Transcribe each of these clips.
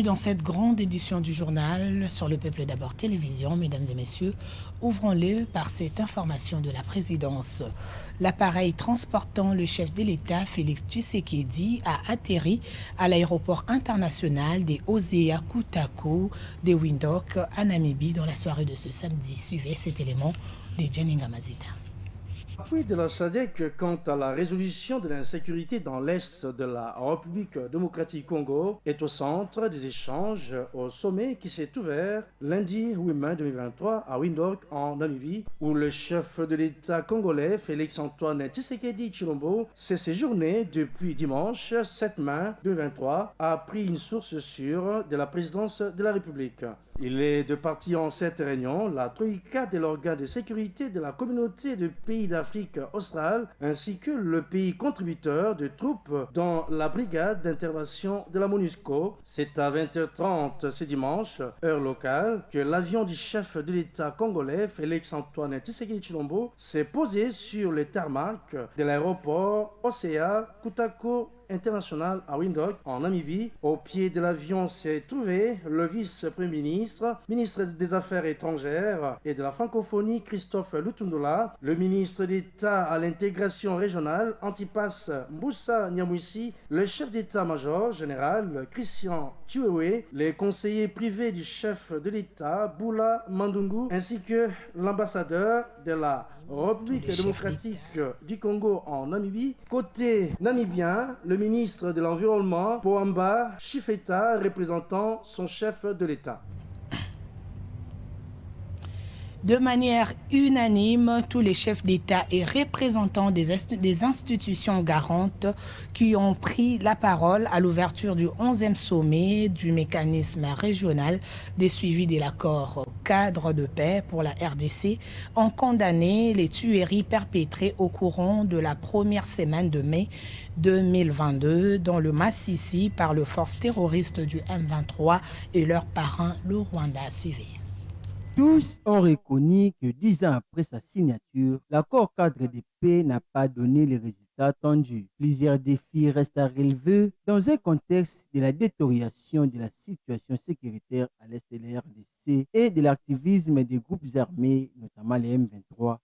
dans cette grande édition du journal sur le Peuple d'abord télévision. Mesdames et messieurs, ouvrons-le par cette information de la présidence. L'appareil transportant le chef de l'État, Félix Tshisekedi, a atterri à l'aéroport international des Hosea Kutako de Windhoek à Namibie dans la soirée de ce samedi. Suivez cet élément de Jenny Ngamazita. L'appui de la SADC quant à la résolution de l'insécurité dans l'Est de la République démocratique Congo est au centre des échanges au sommet qui s'est ouvert lundi 8 mai 2023 à Windhoek en Namibie, où le chef de l'État congolais, Félix-Antoine Tshisekedi Tshilombo, s'est séjourné depuis dimanche 7 mai 2023, a pris une source sûre de la présidence de la République. Il est de partie en cette réunion la troïka de l'organe de sécurité de la communauté de pays d'Afrique australe ainsi que le pays contributeur de troupes dans la brigade d'intervention de la MONUSCO. C'est à 20h30 ce dimanche, heure locale, que l'avion du chef de l'État congolais, Félix-Antoine Tshisekedi Tshilombo, s'est posé sur le tarmac de l'aéroport Hosea Kutako international à Windhoek, en Namibie. Au pied de l'avion s'est trouvé le vice-premier ministre, ministre des Affaires étrangères et de la francophonie, Christophe Lutundula, le ministre d'État à l'intégration régionale, Antipas Mbusa Nyamwisi, le chef d'état-major général, Christian Chiwewe, les conseillers privés du chef de l'État, Boula Mandungu, ainsi que l'ambassadeur de la République démocratique du Congo en Namibie. Côté namibien, le ministre de l'Environnement, Pohamba Chifeta, représentant son chef de l'État. De manière unanime, tous les chefs d'État et représentants des institutions garantes qui ont pris la parole à l'ouverture du 11e sommet du mécanisme régional des suivis de l'accord cadre de paix pour la RDC ont condamné les tueries perpétrées au courant de la première semaine de mai 2022 dans le Massissi par les forces terroristes du M23 et leurs parrains, le Rwanda. Suivi. Tous ont reconnu que 10 ans après sa signature, l'accord cadre de paix n'a pas donné les résultats attendus. Plusieurs défis restent à relever dans un contexte de la détérioration de la situation sécuritaire à l'est de la RDC et de l'activisme des groupes armés, notamment les M23,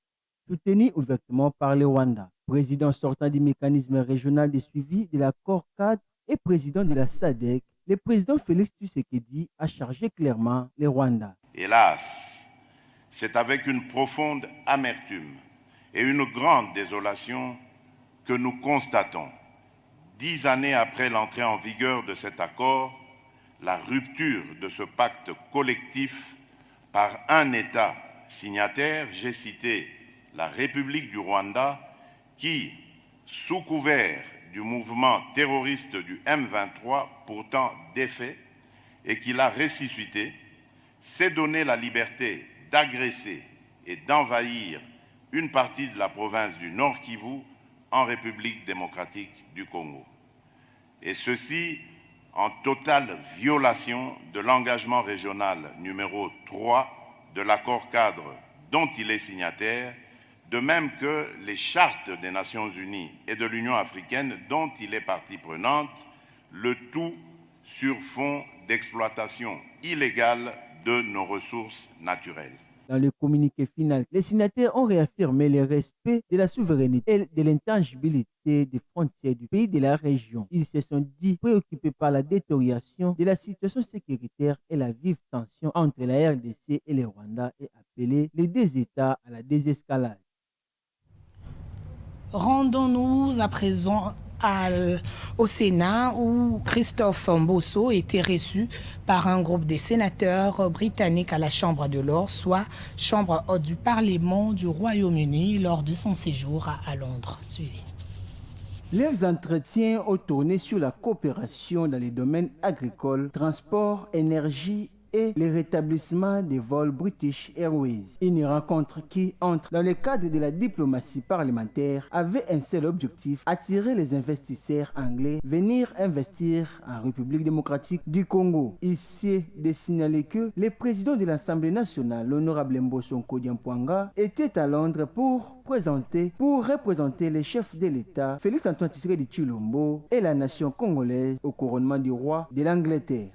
soutenus ouvertement par le Rwanda. Président sortant du mécanisme régional de suivi de l'accord cadre et président de la SADC, le président Félix Tshisekedi a chargé clairement le Rwanda. Hélas, c'est avec une profonde amertume et une grande désolation que nous constatons, 10 années après l'entrée en vigueur de cet accord, la rupture de ce pacte collectif par un État signataire, j'ai cité la République du Rwanda, qui, sous couvert du mouvement terroriste du M23, pourtant défait, et qui l'a ressuscité, s'est donné la liberté d'agresser et d'envahir une partie de la province du Nord Kivu en République démocratique du Congo. Et ceci en totale violation de l'engagement régional numéro 3 de l'accord cadre dont il est signataire, de même que les chartes des Nations Unies et de l'Union africaine dont il est partie prenante, le tout sur fond d'exploitation illégale de nos ressources naturelles. Dans le communiqué final, les signataires ont réaffirmé le respect de la souveraineté et de l'intangibilité des frontières du pays de la région. Ils se sont dit préoccupés par la détérioration de la situation sécuritaire et la vive tension entre la RDC et le Rwanda et appelé les deux États à la désescalade. Rendons-nous à présent au Sénat où Christophe Mbosso était reçu par un groupe de sénateurs britanniques à la Chambre de l'Or, soit Chambre haute du Parlement du Royaume-Uni, lors de son séjour à Londres. Suivez. Leurs entretiens ont tourné sur la coopération dans les domaines agricoles, transport, énergie et le rétablissement des vols British Airways. Une rencontre qui entre dans le cadre de la diplomatie parlementaire avait un seul objectif, attirer les investisseurs anglais venir investir en République démocratique du Congo. Ici, de signaler que le président de l'Assemblée nationale, l'honorable Mbosso Kodiampouanga, était à Londres pour représenter les chefs de l'État, Félix-Antoine Tshisekedi Tshilombo et la nation congolaise au couronnement du roi de l'Angleterre.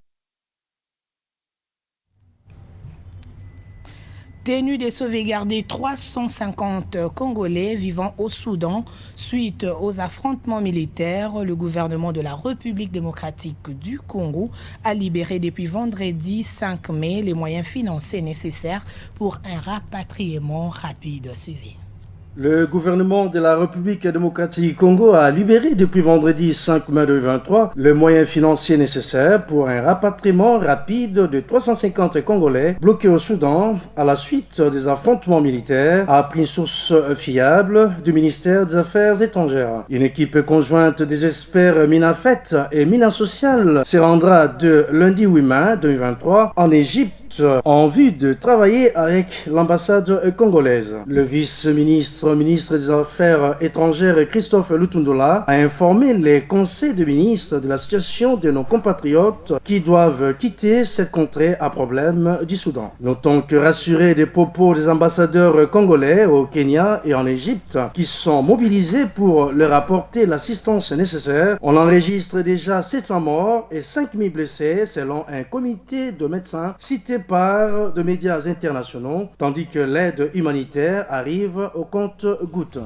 Tenu de sauvegarder 350 Congolais vivant au Soudan suite aux affrontements militaires, le gouvernement de la République démocratique du Congo a libéré depuis vendredi 5 mai les moyens financiers nécessaires pour un rapatriement rapide. Suivi. Le gouvernement de la République démocratique du Congo a libéré depuis vendredi 5 mai 2023 le moyen financier nécessaire pour un rapatriement rapide de 350 Congolais bloqués au Soudan à la suite des affrontements militaires, a appris une source fiable du ministère des Affaires étrangères. Une équipe conjointe des experts Minafet et Minasocial se rendra de lundi 8 mai 2023 en Égypte en vue de travailler avec l'ambassade congolaise. Le vice-ministre des Affaires étrangères Christophe Lutundola a informé les conseils de ministres de la situation de nos compatriotes qui doivent quitter cette contrée à problème du Soudan. Notons que rassurés des propos des ambassadeurs congolais au Kenya et en Égypte qui sont mobilisés pour leur apporter l'assistance nécessaire, on enregistre déjà 700 morts et 5000 blessés selon un comité de médecins cité par de médias internationaux, tandis que l'aide humanitaire arrive au compte-gouttes.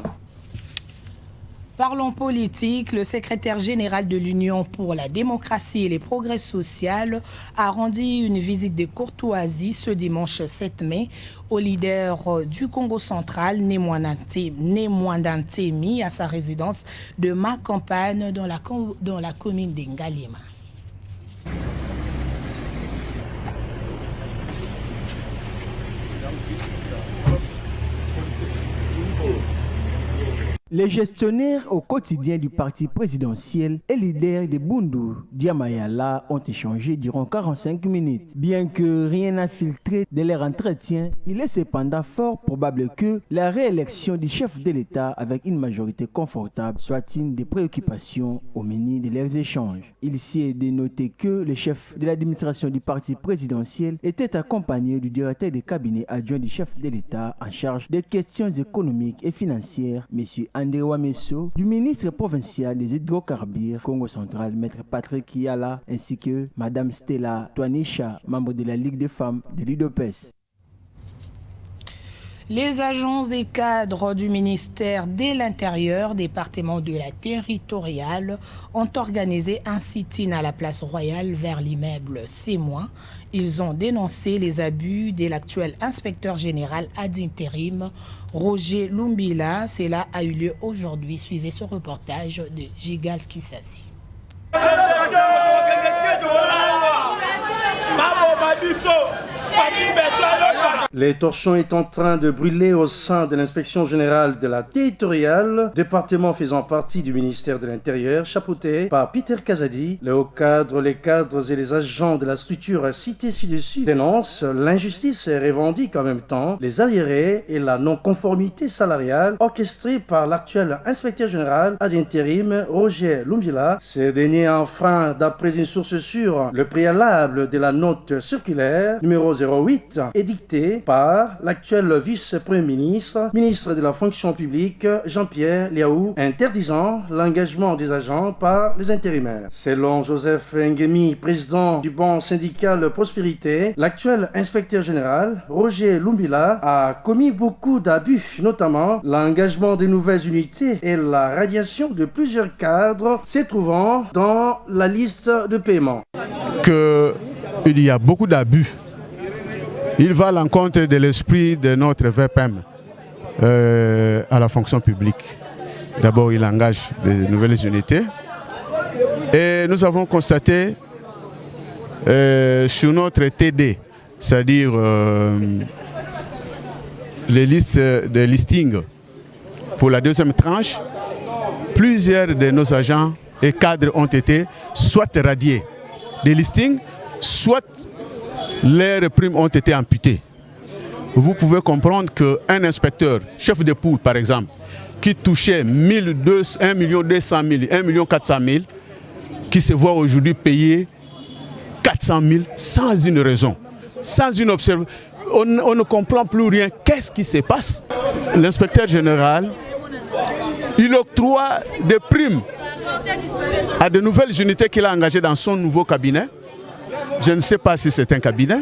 Parlons politique, le secrétaire général de l'Union pour la démocratie et les progrès sociaux a rendu une visite de courtoisie ce dimanche 7 mai au leader du Congo central, Némouanda Ntemi, à sa résidence de Macampagne dans la commune d'Ngaliema. Les gestionnaires au quotidien du parti présidentiel et leaders de Bundu, Diamayala, ont échangé durant 45 minutes. Bien que rien n'a filtré de leur entretien, il est cependant fort probable que la réélection du chef de l'État avec une majorité confortable soit une des préoccupations au menu de leurs échanges. Il s'y est de noter que le chef de l'administration du parti présidentiel était accompagné du directeur de cabinet adjoint du chef de l'État en charge des questions économiques et financières, M. André Wamesso, du ministre provincial des hydrocarbures Congo central, Maître Patrick Yala, ainsi que Mme Stella Twanisha, membre de la Ligue des femmes de l'UDPS. Les agents et cadres du ministère de l'Intérieur, département de la territoriale, ont organisé un sit-in à la place Royale vers l'immeuble C-. Ils ont dénoncé les abus de l'actuel inspecteur général ad intérim, Roger Lumbila. Cela a eu lieu aujourd'hui. Suivez ce reportage de Gigal Kissasi. Les torchons est en train de brûler au sein de l'inspection générale de la territoriale, département faisant partie du ministère de l'Intérieur, chapeauté par Peter Kazadi. Les hauts cadres, les cadres et les agents de la structure citée ci-dessus dénoncent l'injustice et revendiquent en même temps les arriérés et la non-conformité salariale orchestrée par l'actuel inspecteur général ad intérim Roger Lumbila. Ces derniers enfreint, d'après une source sûre, le préalable de la note circulaire numéro 08 édictée par l'actuel vice-premier ministre, ministre de la fonction publique, Jean-Pierre Liaou, interdisant l'engagement des agents par les intérimaires. Selon Joseph Ngemi, président du banc syndical Prospérité, l'actuel inspecteur général, Roger Lumbila, a commis beaucoup d'abus, notamment l'engagement des nouvelles unités et la radiation de plusieurs cadres se trouvant dans la liste de paiement. Il y a beaucoup d'abus. Il va à l'encontre de l'esprit de notre VPM à la fonction publique. D'abord, il engage de nouvelles unités. Et nous avons constaté sur notre TD, c'est-à-dire les listes de listing pour la deuxième tranche, plusieurs de nos agents et cadres ont été soit radiés des listings, soit leurs primes ont été amputées. Vous pouvez comprendre qu'un inspecteur, chef de poule par exemple, qui touchait 1 200 000, 1 400 000, qui se voit aujourd'hui payer 400 000 sans une raison, sans une observation. On ne comprend plus rien. Qu'est-ce qui se passe? L'inspecteur général, il octroie des primes à de nouvelles unités qu'il a engagées dans son nouveau cabinet. Je ne sais pas si c'est un cabinet.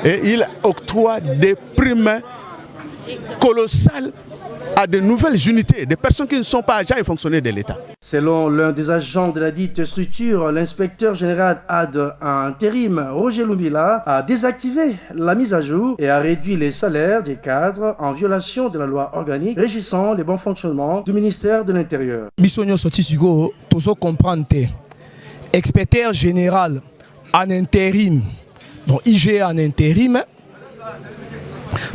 et il octroie des primes colossales à de nouvelles unités, des personnes qui ne sont pas agents et fonctionnaires de l'État. Selon l'un des agents de la dite structure, l'inspecteur général ad intérim Roger Lumbila a désactivé la mise à jour et a réduit les salaires des cadres en violation de la loi organique régissant les bons fonctionnements du ministère de l'Intérieur. Bisogno Sotisigo, tozo comprendre, inspecteur général en intérim, donc IG en intérim,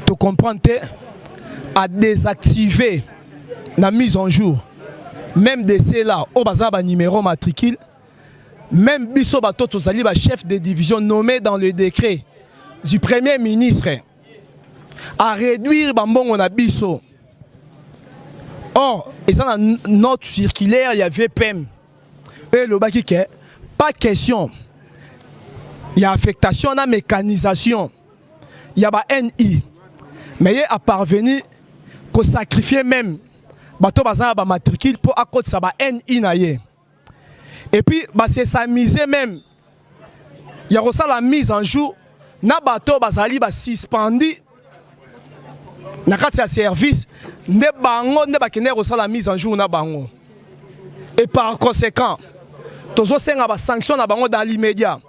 tu comprends à désactiver la mise en jour, même de ceux-là, au bazar numéro matricule, même biso bato tozali ba chef de division nommé dans le décret du Premier ministre à réduire bambongo na biso. Or, et ça dans notre circulaire, il y avait VPM. Et le baki que pas question. Il y a affectation, il y a mécanisation, il y a NI. Mais il a parvenu qu'on sacrifie même bateau bazan ba matricule pour à côté ça ba NI naie. Et puis bah c'est s'amuser même. Il y a aussi la mise en jour na bateau bazali ba suspendu na kati service ne bango ne ba kene aussi la mise en jour na bango. Et par conséquent tozo senga ba sanction na bango dans l'immédiat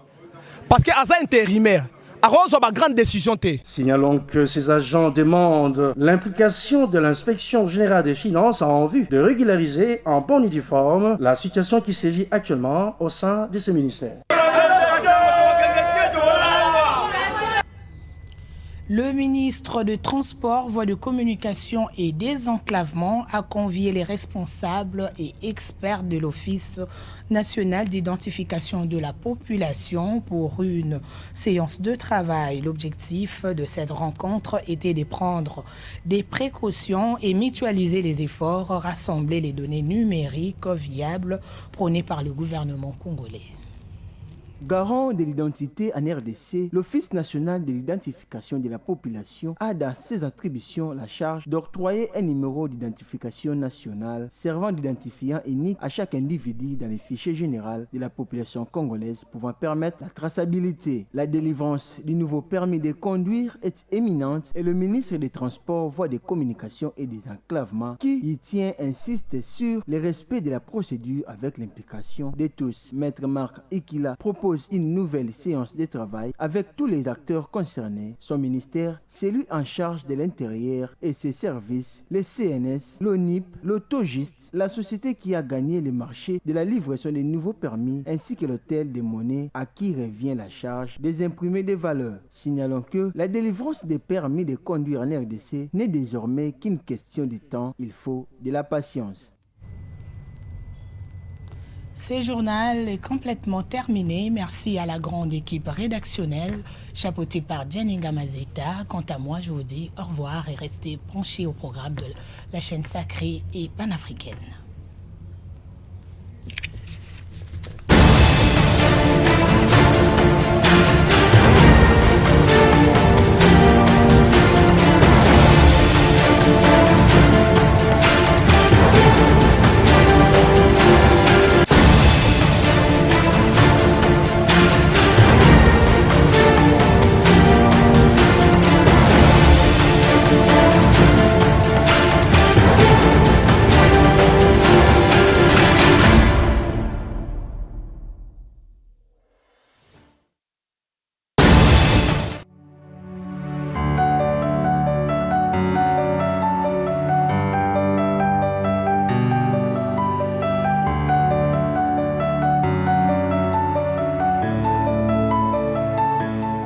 parce que asa intérimaire. Grande décision. Signalons que ces agents demandent l'implication de l'inspection générale des finances en vue de régulariser en bonne et due forme la situation qui sévit actuellement au sein de ces ministères. Le ministre de Transport, Voies de Communication et Désenclavement a convié les responsables et experts de l'Office national d'identification de la population pour une séance de travail. L'objectif de cette rencontre était de prendre des précautions et mutualiser les efforts, rassembler les données numériques viables prônées par le gouvernement congolais. Garant de l'identité en RDC, l'Office national de l'identification de la population a dans ses attributions la charge d'octroyer un numéro d'identification national servant d'identifiant unique à chaque individu dans les fichiers généraux de la population congolaise pouvant permettre la traçabilité. La délivrance du nouveau permis de conduire est éminente et le ministre des Transports, Voies de Communication et des Enclavements qui y tient insiste sur le respect de la procédure avec l'implication de tous. Maître Marc Ikila propose une nouvelle séance de travail avec tous les acteurs concernés, son ministère, celui en charge de l'intérieur et ses services, les CNS, l'ONIP, l'autogiste, la société qui a gagné le marché de la livraison des nouveaux permis ainsi que l'hôtel des monnaies à qui revient la charge des imprimés de valeurs. Signalons que la délivrance des permis de conduire en RDC n'est désormais qu'une question de temps, il faut de la patience. Ce journal est complètement terminé. Merci à la grande équipe rédactionnelle chapeautée par Jenny Gamazita. Quant à moi, je vous dis au revoir et restez branchés au programme de la chaîne sacrée et panafricaine.